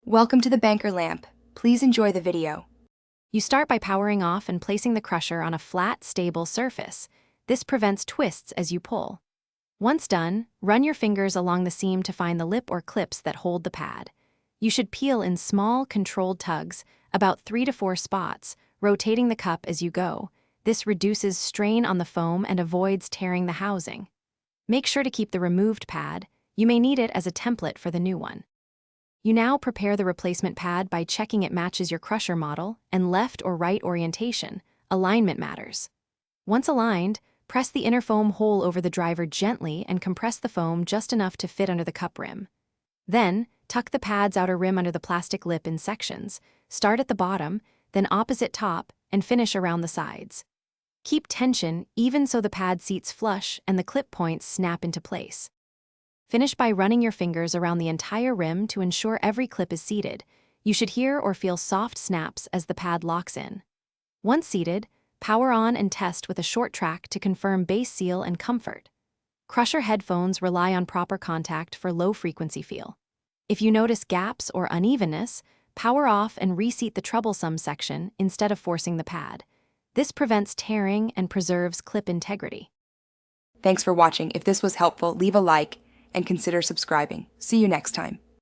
Welcome to the banker lamp. Please enjoy the video. You start by powering off and placing the crusher on a flat, stable surface. This prevents twists as you pull. Once done, run your fingers along the seam to find the lip or clips that hold the pad. You should peel in small, controlled tugs, about 3 to 4 spots, rotating the cup as you go. This reduces strain on the foam and avoids tearing the housing. Make sure to keep the removed pad. You may need it as a template for the new one. You now prepare the replacement pad by checking it matches your crusher model and left or right orientation. Alignment matters. Once aligned, press the inner foam hole over the driver gently and compress the foam just enough to fit under the cup rim. Then, tuck the pad's outer rim under the plastic lip in sections. Start at the bottom, then opposite top, and finish around the sides. Keep tension even so the pad seats flush and the clip points snap into place. Finish by running your fingers around the entire rim to ensure every clip is seated. You should hear or feel soft snaps as the pad locks in. Once seated, power on and test with a short track to confirm base seal and comfort. Crusher headphones rely on proper contact for low-frequency feel. If you notice gaps or unevenness, power off and reseat the troublesome section instead of forcing the pad. This prevents tearing and preserves clip integrity. Thanks for watching. If this was helpful, leave a like and consider subscribing. See you next time.